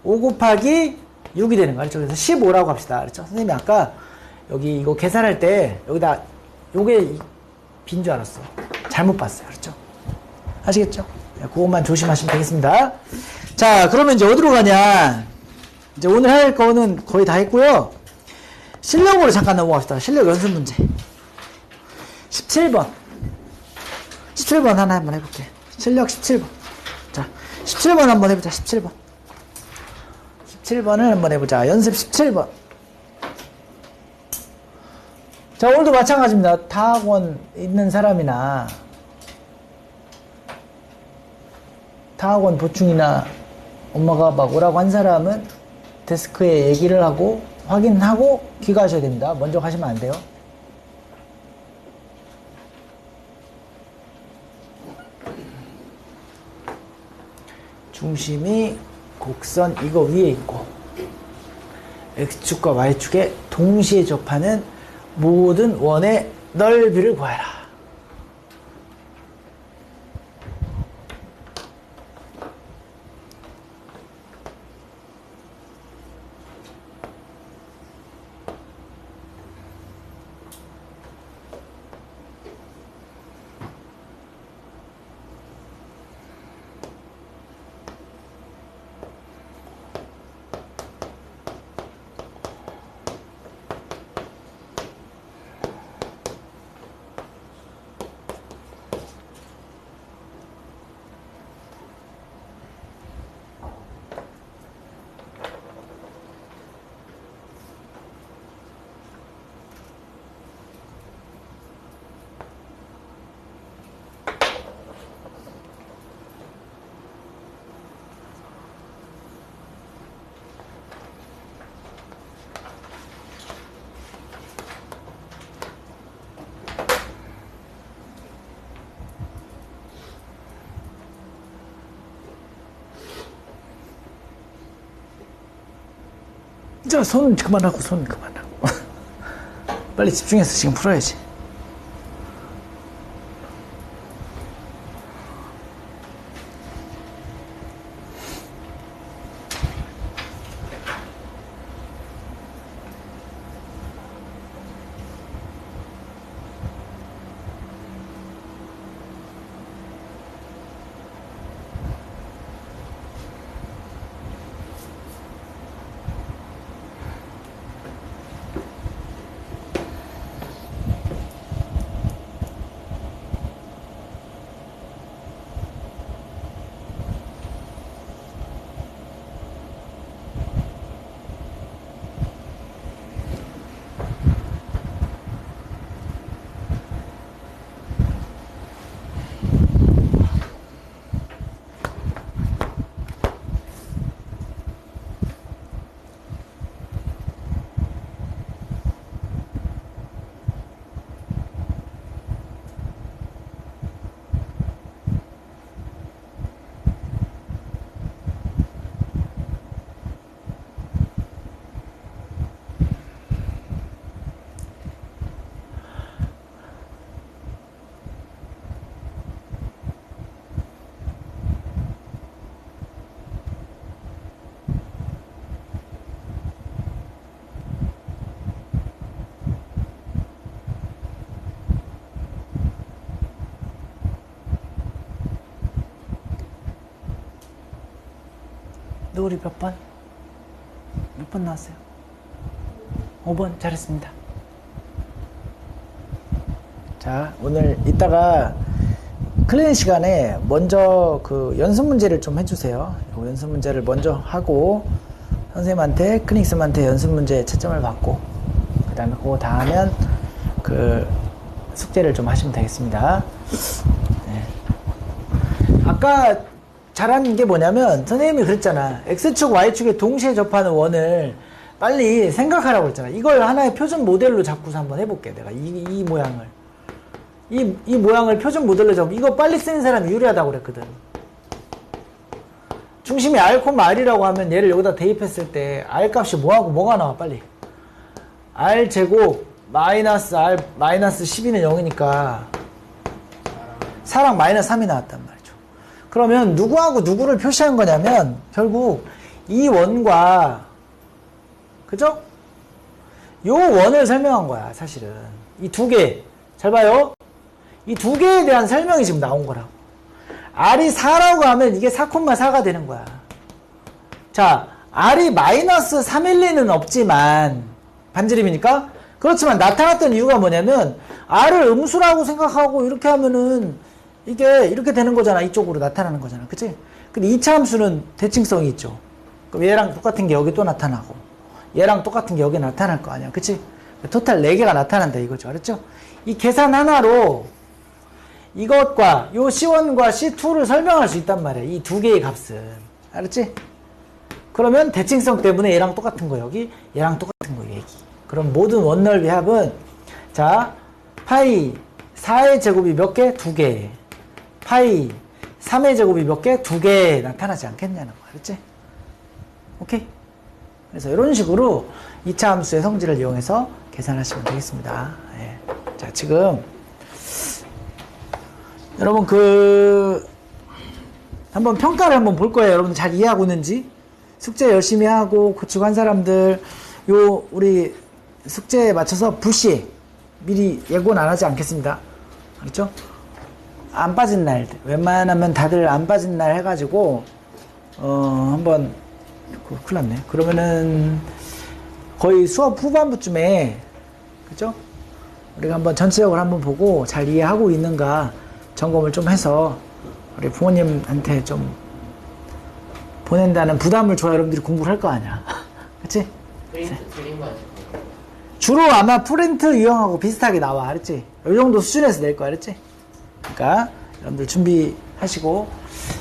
5 곱하기 6이 되는 거 알았죠? 그래서 15라고 합시다. 알았죠? 선생님이 아까 여기 이거 계산할 때 여기다 요게 빈 줄 알았어. 잘못 봤어요. 알았죠? 아시겠죠? 그것만 조심하시면 되겠습니다. 자, 그러면 이제 어디로 가냐? 이제 오늘 할 거는 거의 다 했고요. 실력으로 잠깐 넘어갑시다. 실력 연습 문제. 17번. 17번 하나 한번 해볼게. 실력 17번. 자, 17번 한번 해보자. 17번. 17번을 한번 해보자. 연습 17번. 자, 오늘도 마찬가지입니다. 타학원 있는 사람이나 타학원 보충이나 엄마가 막 오라고 한 사람은 데스크에 얘기를 하고 확인하고 귀가하셔야 됩니다. 먼저 가시면 안 돼요. 중심이 곡선 이거 위에 있고 X축과 Y축에 동시에 접하는 모든 원의 넓이를 구하라. 자, 손 그만하고, 손 그만하고. 빨리 집중해서 지금 풀어야지. 노을이 몇 번? 몇 번 나왔어요? 5번. 잘했습니다. 자, 오늘 이따가 클리닉 시간에 먼저 그 연습 문제를 좀 해주세요. 연습 문제를 먼저 하고 선생님한테, 클리닉쌤한테 연습 문제 채점을 받고 그 다음에 그거 다 하면 그 숙제를 좀 하시면 되겠습니다. 네. 아까 잘하는 게 뭐냐면 선생님이 그랬잖아. X축, Y축에 동시에 접하는 원을 빨리 생각하라고 했잖아. 이걸 하나의 표준 모델로 잡고서 한번 해볼게. 내가 이 모양을. 이 모양을 표준 모델로 잡고 이거 빨리 쓰는 사람이 유리하다고 그랬거든. 중심이 R, R이라고 하면 얘를 여기다 대입했을 때 R 값이 뭐하고 뭐가 나와 빨리. R 제곱 마이너스 R 마이너스 12는 0이니까 4랑 마이너스 3이 나왔단 말이죠. 그러면 누구하고 누구를 표시한 거냐면 결국 이 원과 그죠? 요 원을 설명한 거야 사실은. 이 두 개 잘 봐요. 이 두 개에 대한 설명이 지금 나온 거라고. R이 4라고 하면 이게 4,4가 되는 거야. 자, R이 마이너스 312는 없지만 반지름이니까 그렇지만 나타났던 이유가 뭐냐면 R을 음수라고 생각하고 이렇게 하면은 이게 이렇게 되는 거잖아. 이쪽으로 나타나는 거잖아. 그치? 근데 2차 함수는 대칭성이 있죠. 그럼 얘랑 똑같은 게 여기 또 나타나고 얘랑 똑같은 게 여기 나타날 거 아니야. 그치? 토탈 4개가 나타난다 이거죠. 알았죠? 이 계산 하나로 이것과 요 C1과 C2를 설명할 수 있단 말이야. 이 두 개의 값은. 알았지? 그러면 대칭성 때문에 얘랑 똑같은 거 여기, 얘랑 똑같은 거 여기. 그럼 모든 원넓이 합은 자, 파이 4의 제곱이 몇 개? 2개. 파이 3의 제곱이 몇 개? 2개 나타나지 않겠냐는 거. 알았지? 오케이? 그래서 이런 식으로 2차 함수의 성질을 이용해서 계산하시면 되겠습니다. 예. 자, 지금 여러분 한번 평가를 한번 볼 거예요. 여러분 잘 이해하고 있는지. 숙제 열심히 하고 고치고 한 사람들 우리 숙제에 맞춰서 불시 미리 예고는 안 하지 않겠습니다. 알겠죠? 안 빠진 날 웬만하면 다들 안 빠진 날 해가지고 한번 큰일 났네. 그러면은 거의 수업 후반부쯤에 그죠? 우리가 한번 전체적으로 한번 보고 잘 이해하고 있는가 점검을 좀 해서 우리 부모님한테 좀 보낸다는 부담을 줘야 여러분들이 공부를 할 거 아니야. 그치? 프린트 드린 거지. 주로 아마 프린트 유형하고 비슷하게 나와. 알았지? 이 정도 수준에서 낼 거야. 알았지? 그러니까 여러분들 준비하시고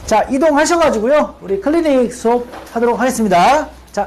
자, 이동하셔가지고요. 우리 클리닉 수업 하도록 하겠습니다. 자.